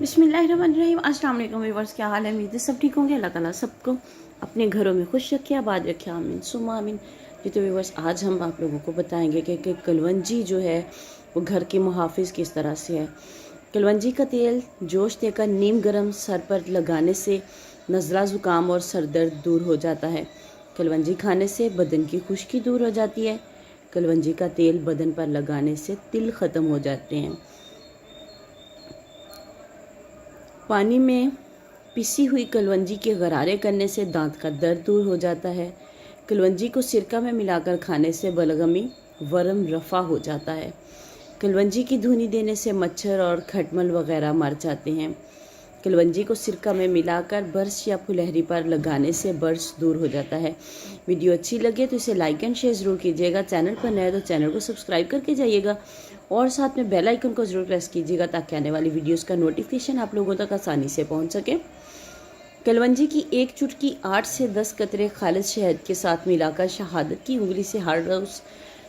बिस्मिल्लाहिर्रहमानिर्रहीम। अस्सलाम वालेकुम व्यूअर्स, क्या हाल है? उम्मीद है सब ठीक होंगे। अल्लाह ताला सबको अपने घरों में खुश रखे, आबाद रखे, आमीन सुम्मा आमीन। जी तो व्यूअर्स, आज हम आप लोगों को बताएंगे कि कलवंजी जो है वो घर की मुहाफिज किस तरह से है। कलवंजी का तेल जोश देकर नीम गर्म सर पर लगाने से नज़ला ज़ुकाम और सर दर्द दूर हो जाता है। कलवंजी खाने से बदन की खुश्की दूर हो जाती है। कलवंजी का तेल बदन पर लगाने से तिल ख़त्म हो जाते हैं। पानी में पिसी हुई कलवंजी के गरारे करने से दांत का दर्द दूर हो जाता है। कलवंजी को सिरका में मिलाकर खाने से बलगमी वरम रफ़ा हो जाता है। कलवंजी की धुनी देने से मच्छर और खटमल वगैरह मर जाते हैं। कलवंजी को सिरका में मिलाकर बर्श या फुलहरी पर लगाने से बर्श दूर हो जाता है। वीडियो अच्छी लगे तो इसे लाइक एंड शेयर ज़रूर कीजिएगा। चैनल पर नए तो चैनल को सब्सक्राइब करके जाइएगा और साथ में बेल आइकन को ज़रूर प्रेस कीजिएगा ताकि आने वाली वीडियोस का नोटिफिकेशन आप लोगों तक आसानी से पहुंच सके। कलवंजी की एक चुटकी 8 से 10 कतरे खालिस शहद के साथ मिलाकर शहादत की उंगली से हर रोज़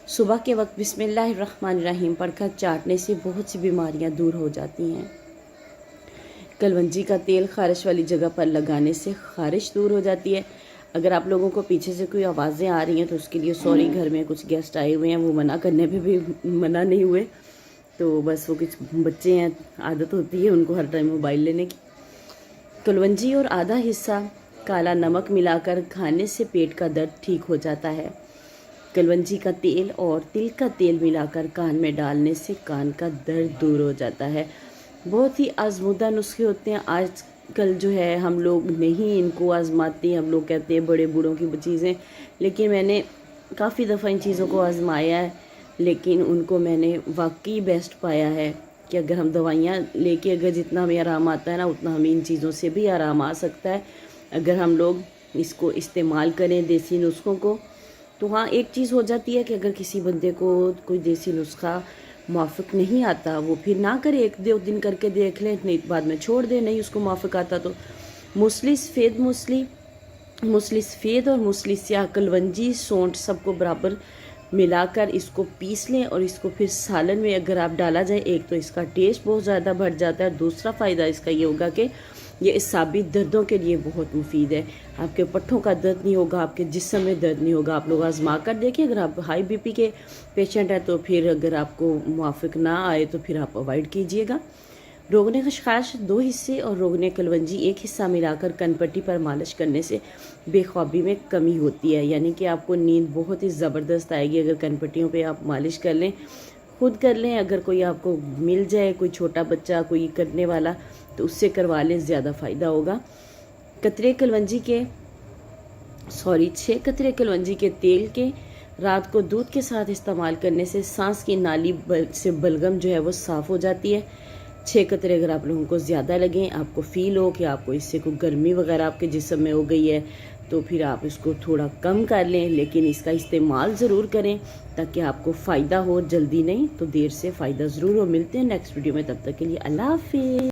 सुबह के वक्त बिस्मिल्लाहिर्रहमानिर्रहीम पढ़कर चाटने से बहुत सी बीमारियां दूर हो जाती हैं। कलवंजी का तेल खारिश वाली जगह पर लगाने से खारिश दूर हो जाती है। अगर आप लोगों को पीछे से कोई आवाज़ें आ रही हैं तो उसके लिए सॉरी, घर में कुछ गेस्ट आए हुए हैं, वो मना करने पे भी मना नहीं हुए, तो बस वो कुछ बच्चे हैं, आदत होती है उनको हर टाइम मोबाइल लेने की। कलवंजी और आधा हिस्सा काला नमक मिलाकर खाने से पेट का दर्द ठीक हो जाता है। कलवंजी का तेल और तिल का तेल मिलाकर कान में डालने से कान का दर्द दूर हो जाता है। बहुत ही आजमूदा नुस्खे होते हैं। आजकल जो है हम लोग नहीं इनको आजमाते, हम लोग कहते हैं बड़े बूढ़ों की चीज़ें, लेकिन मैंने काफ़ी दफ़ा इन चीज़ों को आजमाया है, लेकिन उनको मैंने वाकई बेस्ट पाया है कि अगर हम दवाइयाँ लेके अगर जितना हमें आराम आता है ना, उतना हमें इन चीज़ों से भी आराम आ सकता है अगर हम लोग इसको इस्तेमाल करें देसी नुस्खों को। तो हाँ, एक चीज़ हो जाती है कि अगर किसी बंदे को कोई देसी नुस्खा मुआफ़िक नहीं आता, वो फिर ना करे, एक दो दिन करके देख ले, नहीं बाद में छोड़ दे, नहीं उसको मुआफ़िक आता तो मूसली सफ़ेद और मूसली स्याह कलवंजी सौंठ सबको बराबर मिलाकर इसको पीस लें और इसको फिर सालन में अगर आप डाला जाए, एक तो इसका टेस्ट बहुत ज़्यादा बढ़ जाता है, दूसरा फ़ायदा इसका ये होगा कि ये इसाबी दर्दों के लिए बहुत मुफीद है। आपके पट्ठों का दर्द नहीं होगा, आपके जिस्म में दर्द नहीं होगा। आप लोग आजमा कर देखिए। अगर आप हाई बीपी के पेशेंट हैं तो फिर अगर आपको मुआफ़िक ना आए तो फिर आप अवॉइड कीजिएगा। रोगने खशखाश 2 हिस्से और रोगने कलवंजी 1 हिस्सा मिलाकर कनपट्टी पर मालिश करने से बेख्वाबी में कमी होती है, यानी कि आपको नींद बहुत ही ज़बरदस्त आएगी अगर कनपट्टियों पे आप मालिश कर लें। खुद कर लें, अगर कोई आपको मिल जाए, कोई छोटा बच्चा कोई करने वाला, तो उससे करवा लें, ज़्यादा फ़ायदा होगा। 6 कतरे कलवंजी के तेल के रात को दूध के साथ इस्तेमाल करने से सांस की नाली से बलगम जो है वो साफ़ हो जाती है। 6 कतरे अगर आप लोगों को ज़्यादा लगें, आपको फ़ील हो कि आपको इससे कोई गर्मी वगैरह आपके जिस्म में हो गई है, तो फिर आप इसको थोड़ा कम कर लें, लेकिन इसका इस्तेमाल ज़रूर करें ताकि आपको फ़ायदा हो। जल्दी नहीं तो देर से फ़ायदा ज़रूर हो। मिलते हैं नेक्स्ट वीडियो में, तब तक के लिए अल्लाह हाफ़िज़।